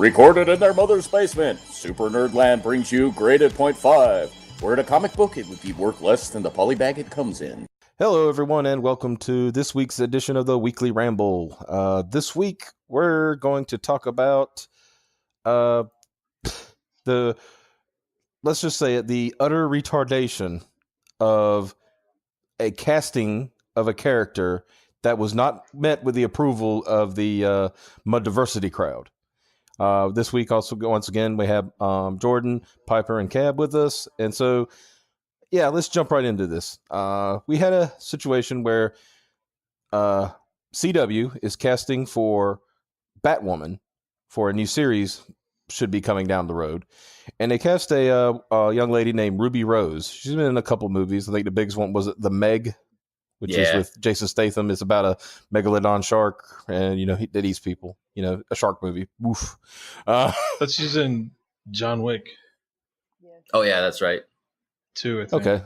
Recorded in their mother's basement, Super Nerdland brings you Graded Point 5, where in a comic book it would be worth less than the polybag it comes in. Hello, everyone, and welcome to this week's edition of the Weekly Ramble. This week, we're going to talk about let's just say it, the utter retardation of a casting of a character that was not met with the approval of the Mud Diversity crowd. This week, also, once again, we have Jordan, Piper, and Cab with us. And so, yeah, let's jump right into this. We had a situation where CW is casting for Batwoman for a new series, should be coming down the road. And they cast a young lady named Ruby Rose. She's been in a couple movies. I think the biggest one was The Meg, which is with Jason Statham. It's about a megalodon shark, and that eats people. A shark movie. Woof. But she's in John Wick. Oh yeah, that's right. 2, I think. Okay.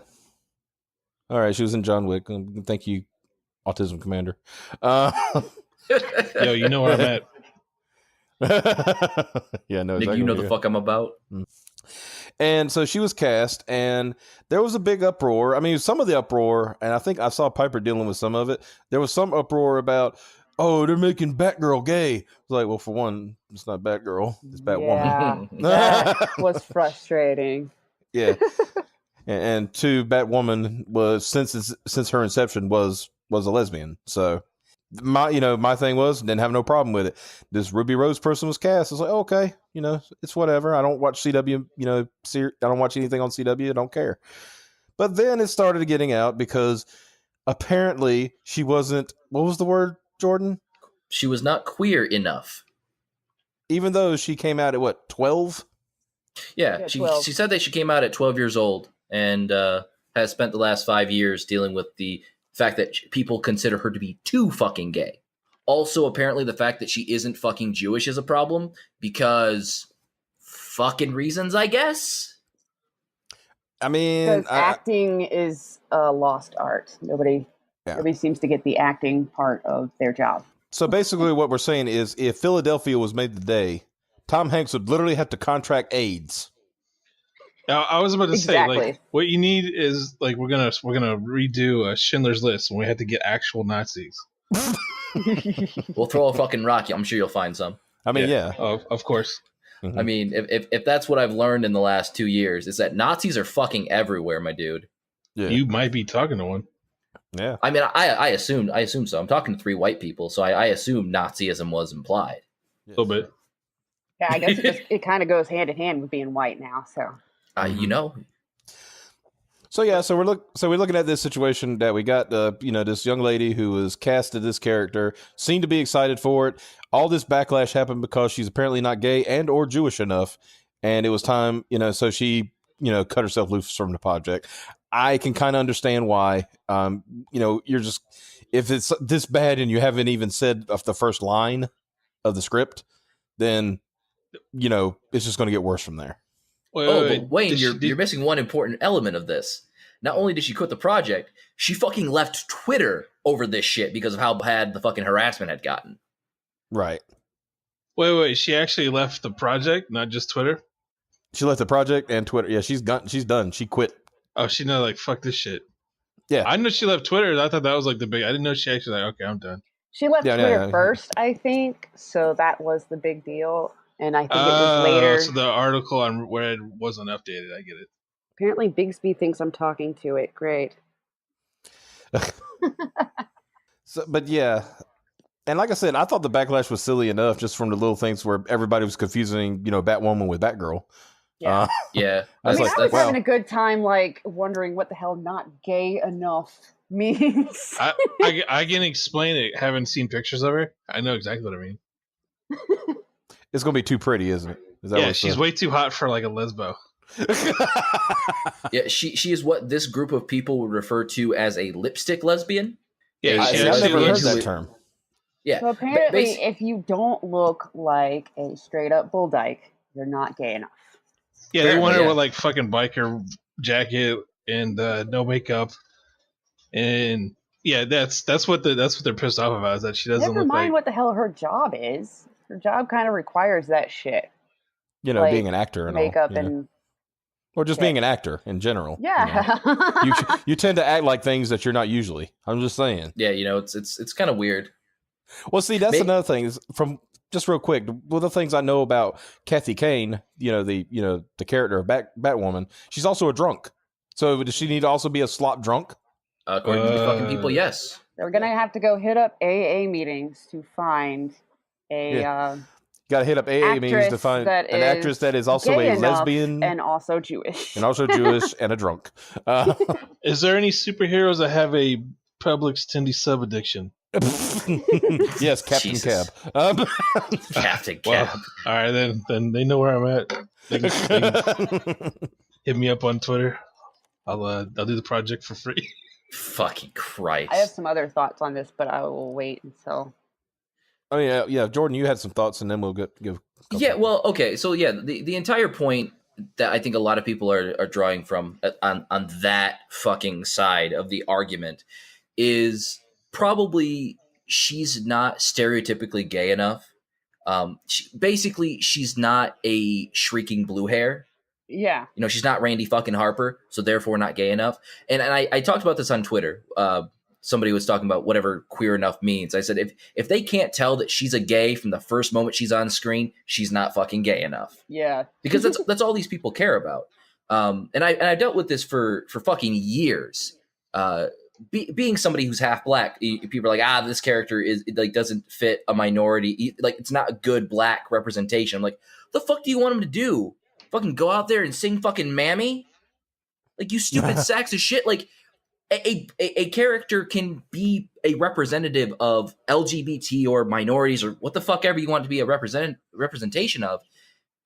All right, she was in John Wick. Thank you, Autism Commander. Yo, you know where I'm at. Yeah, no, Nick, exactly you know the fuck I'm about. And so she was cast, and there was a big uproar. I mean, some of the uproar, and I think I saw Piper dealing with some of it. There was some uproar about, oh, they're making Batgirl gay. It's like, well, for one, it's not Batgirl, it's Batwoman. Yeah, that was frustrating. Yeah, and two, Batwoman was since her inception was a lesbian. So my thing was, didn't have no problem with it. This Ruby Rose person was cast. I was like, okay, it's whatever. I don't watch CW, I don't watch anything on CW. I don't care. But then it started getting out because apparently she wasn't, what was the word, Jordan? She was not queer enough. Even though she came out at 12? Yeah, she said that she came out at 12 years old and has spent the last 5 years dealing with the fact that people consider her to be too fucking gay. Also, apparently, the fact that she isn't fucking Jewish is a problem because fucking reasons, I guess. I mean, because acting is a lost art. Nobody seems to get the acting part of their job. So basically, what we're saying is, if Philadelphia was made today, Tom Hanks would literally have to contract AIDS. I was about to say, like, what you need is, like, we're gonna redo a Schindler's List, and we have to get actual Nazis. We'll throw a fucking rock. I'm sure you'll find some. I mean, yeah. Of course. Mm-hmm. I mean, if that's what I've learned in the last 2 years, is that Nazis are fucking everywhere, my dude. Yeah. You might be talking to one. Yeah. I mean, I assume so. I'm talking to 3 white people, so I assume Nazism was implied. A little bit. Yeah, I guess it kind of goes hand in hand with being white now. So. So yeah, so we're looking at this situation that we got, this young lady who was cast as this character, seemed to be excited for it. All this backlash happened because she's apparently not gay and or Jewish enough, and it was time, so she, cut herself loose from the project. I can kind of understand why. You're just, if it's this bad and you haven't even said of the first line of the script, then it's just going to get worse from there. But Wayne, you're missing one important element of this. Not only did she quit the project, she fucking left Twitter over this shit because of how bad the fucking harassment had gotten. Right. Wait. She actually left the project, not just Twitter? She left the project and Twitter. Yeah, she's done. She quit. Oh, she know, like, fuck this shit. Yeah. I know she left Twitter. I thought that was, like, the big... I didn't know she actually, like, okay, I'm done. She left Twitter first, I think. So that was the big deal. And I think it was later. So the article on where it wasn't updated, I get it. Apparently Bigsby thinks I'm talking to it. Great. But yeah. And like I said, I thought the backlash was silly enough just from the little things where everybody was confusing, Batwoman with Batgirl. Yeah. Yeah. I was having a good time, like, wondering what the hell not gay enough means. I can explain it. Haven't seen pictures of her. I know exactly what I mean. It's going to be too pretty, isn't it? She's way too hot for, like, a lesbo. Yeah, she is what this group of people would refer to as a lipstick lesbian. Yeah, I've never heard that term. Yeah. So apparently, if you don't look like a straight up bull dyke, you're not gay enough. Yeah, they want her with, like, fucking biker jacket and no makeup, and yeah, that's what they're pissed off about, is that she doesn't Never look mind like... what the hell her job is. her job kind of requires that shit. You know, like, being an actor and makeup all, and or just being an actor in general. Yeah, you tend to act like things that you're not usually. I'm just saying. Yeah, it's kind of weird. Well, see, that's another thing. Is from just real quick, one of the things I know about Kathy Kane, the character of Batwoman, she's also a drunk. So does she need to also be a slop drunk? According to the fucking people, yes. They're gonna have to go hit up AA meetings to find a. Got to hit up AA meetings to find an actress that is also a lesbian and also Jewish, and a drunk. Is there any superheroes that have a Publix Tindy sub addiction? Yes, Captain Cab. Captain Cab. Well, all right, then they know where I'm at. They can hit me up on Twitter. I'll do the project for free. Fucking Christ! I have some other thoughts on this, but I will wait until. Oh yeah, Jordan, you had some thoughts, and then we'll give. Yeah, well, okay, so yeah, the entire point that I think a lot of people are drawing from on that fucking side of the argument is probably she's not stereotypically gay enough. Basically, she's not a shrieking blue hair. Yeah, she's not Randy fucking Harper, so therefore not gay enough. And I talked about this on Twitter. Somebody was talking about whatever queer enough means. I said, if they can't tell that she's a gay from the first moment she's on screen, she's not fucking gay enough. Yeah. Because that's all these people care about. And I dealt with this for fucking years. Being somebody who's half black, people are like, this character is like doesn't fit a minority. Like it's not a good black representation. I'm like, the fuck do you want him to do? Fucking go out there and sing fucking Mammy? Like, you stupid sacks of shit. Like, a character can be a representative of LGBT or minorities or what the fuck ever you want to be a representation of.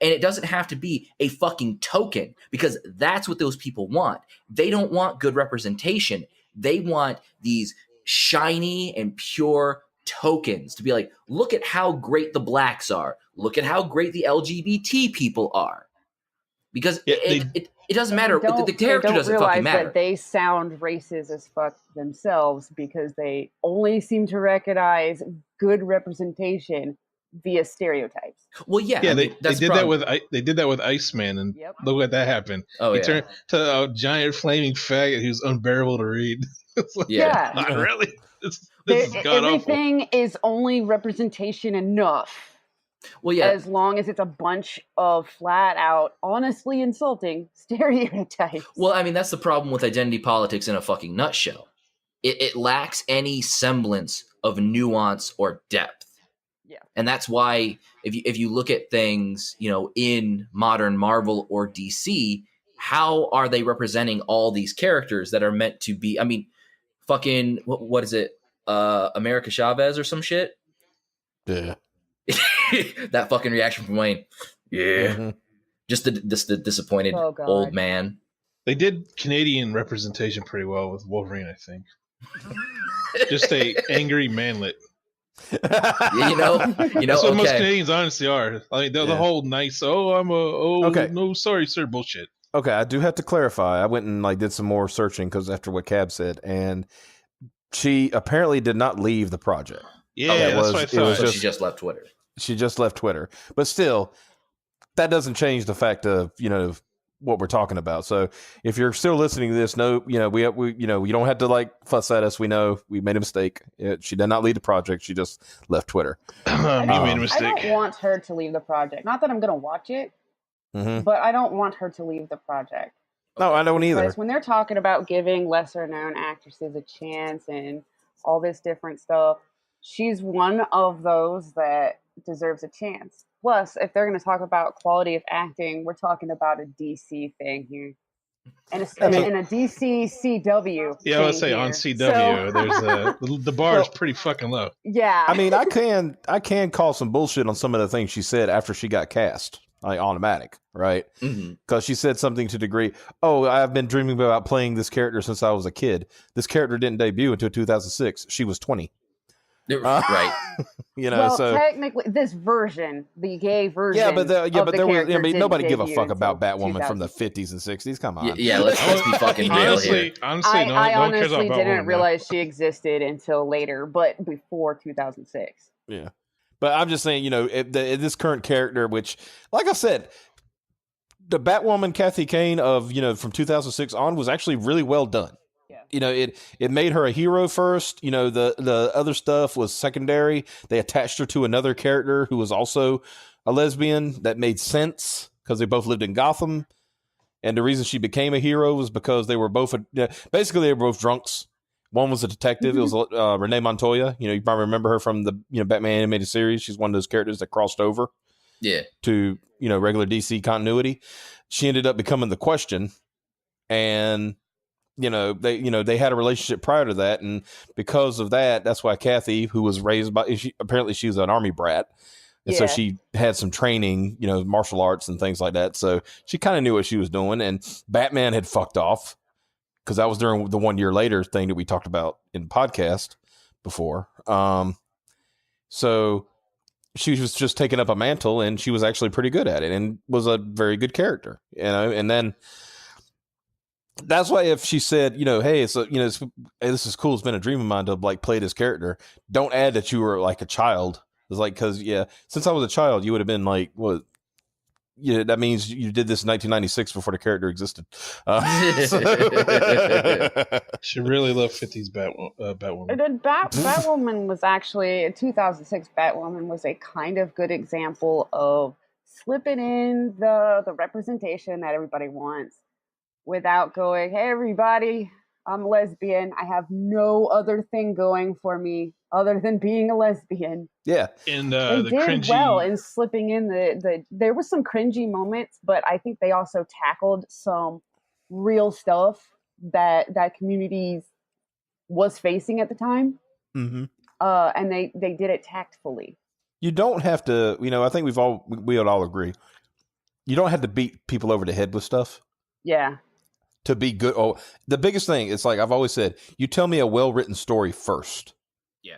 And it doesn't have to be a fucking token, because that's what those people want. They don't want good representation. They want these shiny and pure tokens to be like, look at how great the blacks are. Look at how great the LGBT people are. Because it doesn't matter. The character doesn't fucking matter. That they sound racist as fuck themselves because they only seem to recognize good representation via stereotypes. Well, yeah, they did that with Iceman, and look what that happened. Oh, he turned to a giant flaming faggot who's unbearable to read. Like, not really. This is god awful. Everything is only representation enough. Well, yeah. As long as it's a bunch of flat out, honestly insulting stereotypes. Well, I mean, that's the problem with identity politics in a fucking nutshell. It lacks any semblance of nuance or depth. Yeah. And that's why if you look at things, in modern Marvel or DC, how are they representing all these characters that are meant to be, I mean, fucking, what is it? America Chavez or some shit? Yeah. That fucking reaction from Wayne. Yeah. Mm-hmm. Just the disappointed old man. They did Canadian representation pretty well with Wolverine, I think. Just a angry manlet. That's what most Canadians honestly are. Like the whole nice, no, sorry, sir, bullshit. Okay, I do have to clarify. I went and did some more searching because after what Cab said, and she apparently did not leave the project. Yeah, that's what I thought. She just left Twitter. She just left Twitter, but still, that doesn't change the fact of what we're talking about. So if you're still listening to this, we you don't have to fuss at us. We know we made a mistake. She did not leave the project. She just left Twitter. You made a mistake. I don't want her to leave the project. Not that I'm going to watch it, but I don't want her to leave the project. No, I don't either. Because when they're talking about giving lesser known actresses a chance and all this different stuff, she's one of those that deserves a chance. Plus, if they're going to talk about quality of acting, we're talking about a DC thing here. And a DC CW. Yeah, I would say on CW, there's the bar is pretty fucking low. Yeah. I mean, I can call some bullshit on some of the things she said after she got cast. Automatic, right? Because she said something to the degree, I've been dreaming about playing this character since I was a kid. This character didn't debut until 2006. She was 20. Right. So technically, this version, the gay version. Yeah, but there was. I mean, nobody give a fuck about Batwoman from the 50s and 60s. Come on. Yeah, let's be fucking real here. Honestly, I honestly didn't realize she existed until later, but before 2006. Yeah. But I'm just saying, this current character, which, like I said, the Batwoman Kathy Kane of, from 2006 on was actually really well done. Yeah. It made her a hero first. The other stuff was secondary. They attached her to another character who was also a lesbian. That made sense because they both lived in Gotham. And the reason she became a hero was because they were both, basically they were both drunks. One was a detective. It was Renee Montoya. You probably remember her from the Batman animated series. She's one of those characters that crossed over to regular DC continuity. She ended up becoming the Question, and they had a relationship prior to that, and because of that, that's why Kathy, who was raised by, apparently she was an army brat, and so she had some training, martial arts and things like that. So she kind of knew what she was doing, and Batman had fucked off. Because that was during the 1 year later thing that we talked about in the podcast before. So she was just taking up a mantle, and she was actually pretty good at it and was a very good character, and then that's why if she said, hey, it's this is cool. It's been a dream of mine to play this character. Don't add that you were like a child. It's because since I was a child, you would have been like, what? Yeah, that means you did this in 1996 before the character existed. She really loved 50s Batwoman. Batwoman was actually, 2006 Batwoman was a kind of good example of slipping in the representation that everybody wants without going, hey, everybody, I'm a lesbian. I have no other thing going for me other than being a lesbian. Yeah. And they did cringy... well in slipping in there was some cringy moments, but I think they also tackled some real stuff that community was facing at the time. Mm-hmm. And they did it tactfully. You don't have to, I think we would all agree. You don't have to beat people over the head with stuff. Yeah. To be good. Oh, the biggest thing, it's like I've always said, you tell me a well-written story first. Yeah.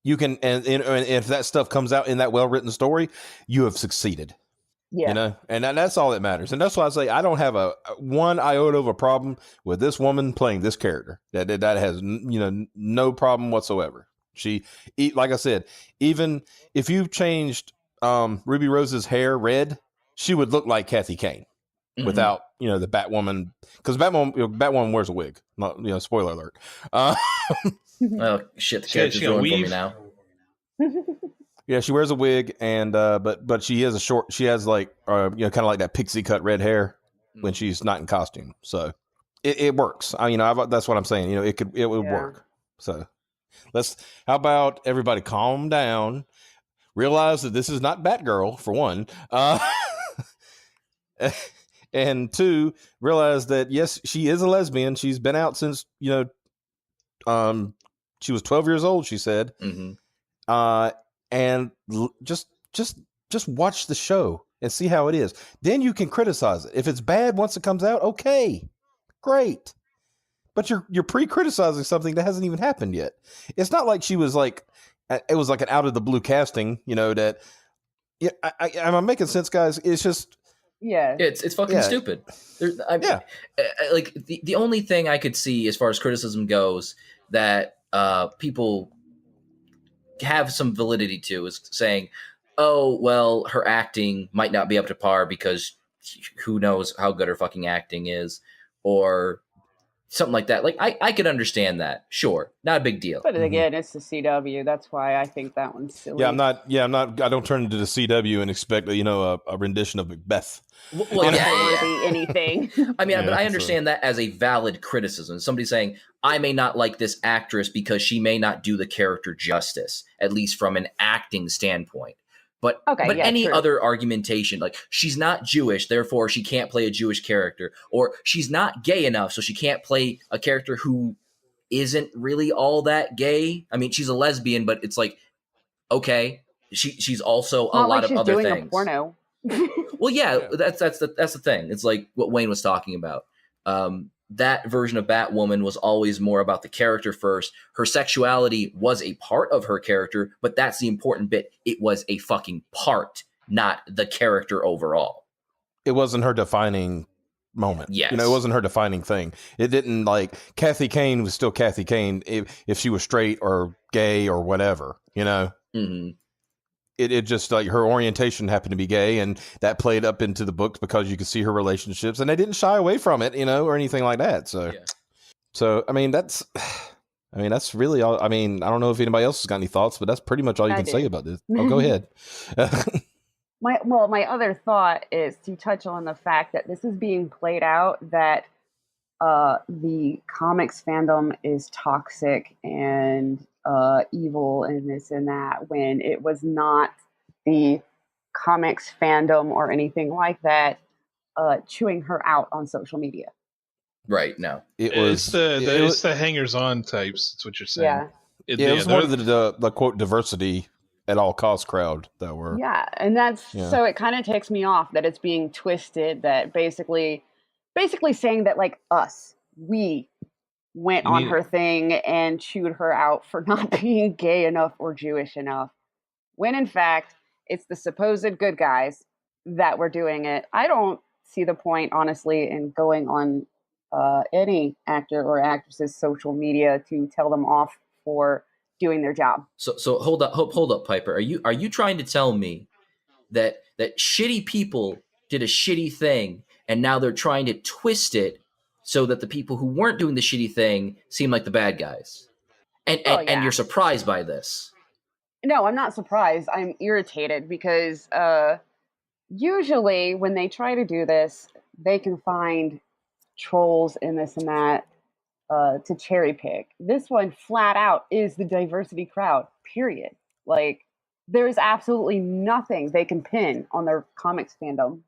You can, and if that stuff comes out in that well-written story, you have succeeded. Yeah. And that's all that matters. And that's why I say I don't have a one iota of a problem with this woman playing this character. That has, no problem whatsoever. She, like I said, even if you changed Ruby Rose's hair red, she would look like Kathy Kane. Without the Batwoman, because Batwoman wears a wig. Not spoiler alert. Oh shit! The character's ruined for me now. Yeah, she wears a wig, and but she has she has kind of like that pixie cut red hair when she's not in costume. So it works. That's what I'm saying. It would work. So how about everybody calm down, realize that this is not Batgirl for one. And two, realize that, yes, she is a lesbian. She's been out since, she was 12 years old, she said. Mm-hmm. And just watch the show and see how it is. Then you can criticize it. If it's bad once it comes out, okay, great. But you're pre-criticizing something that hasn't even happened yet. It's not like she was it was like an out of the blue casting, that, am I making sense, guys? It's just... Yeah, it's fucking stupid. Like the only thing I could see as far as criticism goes that people have some validity to is saying, oh, well, her acting might not be up to par because who knows how good her fucking acting is, or something like that. Like I could understand that. Sure. Not a big deal. But again, it's the CW. That's why I think that one's silly. I'm not, I don't turn into the CW and expect, a rendition of Macbeth. Well, anything. I mean, but I understand that as a valid criticism. Somebody saying, I may not like this actress because she may not do the character justice, at least from an acting standpoint. But any other argumentation, like she's not Jewish, therefore she can't play a Jewish character, or she's not gay enough, so she can't play a character who isn't really all that gay. I mean, she's a lesbian, but it's like, okay, she's also a lot of other things. Doing a porno. Well, yeah, that's the thing. It's like what Wayne was talking about. That version of Batwoman was always more about the character first. Her sexuality was a part of her character, but that's the important bit. It was a fucking part, not the character overall. It wasn't her defining moment. Yes. It wasn't her defining thing. It didn't, like, Kathy Kane was still Kathy Kane if she was straight or gay or whatever, Mm-hmm. it just like her orientation happened to be gay, and that played up into the books because you could see her relationships, and they didn't shy away from it, or anything like that. So I mean, that's really all. I mean, I don't know if anybody else has got any thoughts, but that's pretty much all you can say about this. Oh, go ahead. My other thought is to touch on the fact that this is being played out, that the comics fandom is toxic and evil and this and that, when it was not the comics fandom or anything like that chewing her out on social media. Right. No, it's the hangers-on types. That's what you're saying. Yeah. It was more the quote diversity at all costs crowd that were. Yeah, and so it kind of takes me off that it's being twisted, that basically saying that like we went on her thing and chewed her out for not being gay enough or Jewish enough, when in fact it's the supposed good guys that were doing it. I don't see the point, honestly, in going on any actor or actress's social media to tell them off for doing their job. So hold up, Piper. Are you trying to tell me that shitty people did a shitty thing and now they're trying to twist it so that the people who weren't doing the shitty thing seem like the bad guys? And you're surprised by this? No, I'm not surprised. I'm irritated because usually when they try to do this, they can find trolls and this and that to cherry pick. This one flat out is the diversity crowd, period. Like, there's absolutely nothing they can pin on their comics fandom.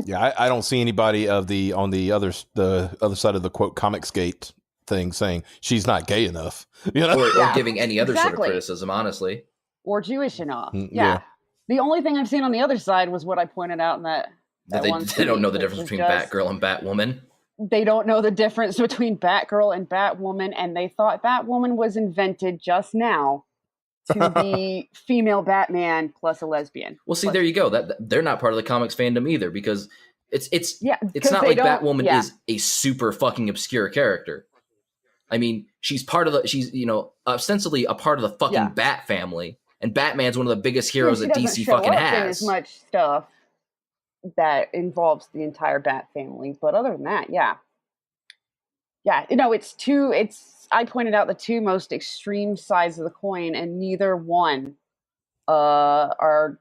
Yeah, I don't see anybody on the other side of the quote Comicsgate thing saying she's not gay enough, or giving any other sort of criticism, honestly, or Jewish enough. Yeah. The only thing I've seen on the other side was what I pointed out in that they don't know the difference between Batgirl and Batwoman. They don't know the difference between Batgirl and Batwoman, and they thought Batwoman was invented just now to be female Batman plus a lesbian. Well, see, there you go. That they're not part of the comics fandom either, because it's not like Batwoman is a super fucking obscure character. I mean, she's ostensibly a part of the fucking Bat family, and Batman's one of the biggest heroes that DC fucking has. As much stuff that involves the entire Bat family, but other than that, I pointed out the two most extreme sides of the coin, and neither one are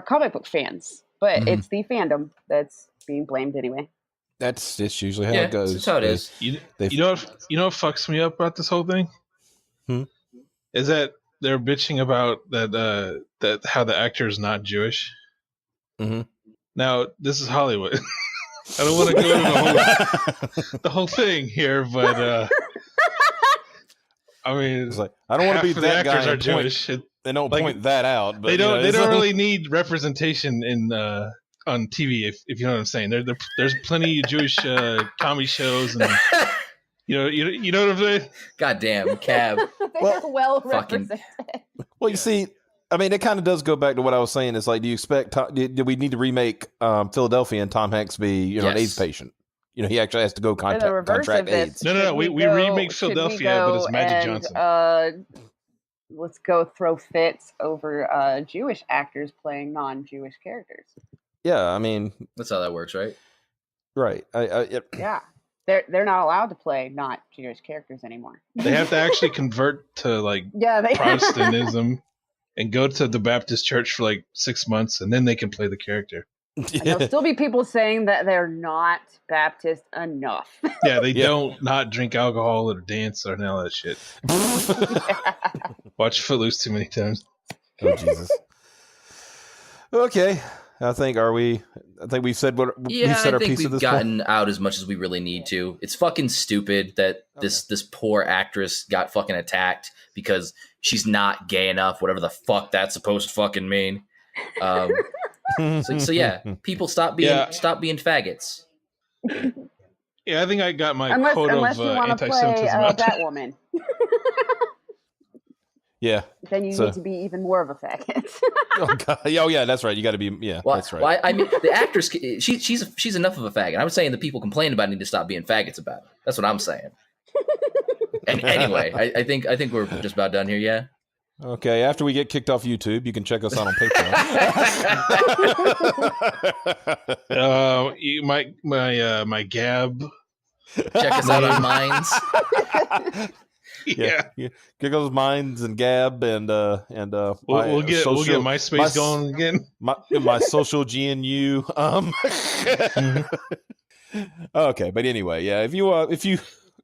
comic book fans, but it's the fandom that's being blamed anyway. That's usually how it goes. That's how it is. You know what fucks me up about this whole thing? Is that they're bitching about that how the actor is not Jewish. Mm-hmm. Now, this is Hollywood. I don't want to go into the whole thing here, but I mean, it's like, I don't want to be that guy. Are Jewish. They don't point that out, but they don't. They don't really need representation in on TV, if you know what I'm saying. There's plenty of Jewish comedy shows, and you know what I'm saying. Goddamn, Cab. They're well represented. Well, you see. I mean, it kind of does go back to what I was saying. It's like, do you expect? Do we need to remake Philadelphia and Tom Hanks be, an AIDS patient? He actually has to go contract AIDS. No. We remake Philadelphia, but it's Magic Johnson. Let's go throw fits over Jewish actors playing non-Jewish characters. Yeah, I mean, that's how that works, right? Right. Yeah. They're not allowed to play not Jewish characters anymore. They have to actually convert to Protestantism. And go to the Baptist church for 6 months, and then they can play the character. And there'll still be people saying that they're not Baptist enough. Yeah, they don't not drink alcohol or dance or none of that shit. Watch Footloose too many times. Oh, Jesus. Okay. I think we've said what we've said. I think we've gotten out as much as we really need to. It's fucking stupid that this poor actress got fucking attacked because she's not gay enough, whatever the fuck that's supposed to fucking mean. So yeah, people stop being faggots. Yeah, I think I got my quota of anti-Semitism out. Batwoman. Yeah. Then you need to be even more of a faggot. Oh, God. Oh, yeah, that's right. You got to be. Yeah, that's right. Well, I mean, the actress, she's enough of a faggot. I'm saying the people complaining about it need to stop being faggots about it. That's what I'm saying. And anyway, I think we're just about done here. Yeah. Okay, after we get kicked off YouTube, you can check us out on Patreon. My Gab. Check us out on Minds. Yeah. Kick those Minds and Gab and We'll get MySpace going again. My social GNU. Okay, but anyway, yeah.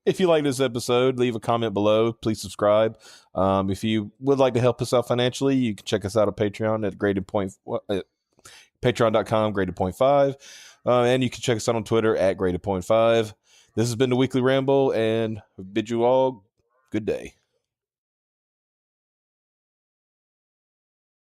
If you like this episode, leave a comment below. Please subscribe. If you would like to help us out financially, you can check us out at Patreon at patreon.com graded.5. And you can check us out on Twitter at graded.5. This has been the Weekly Ramble, and bid you all good day.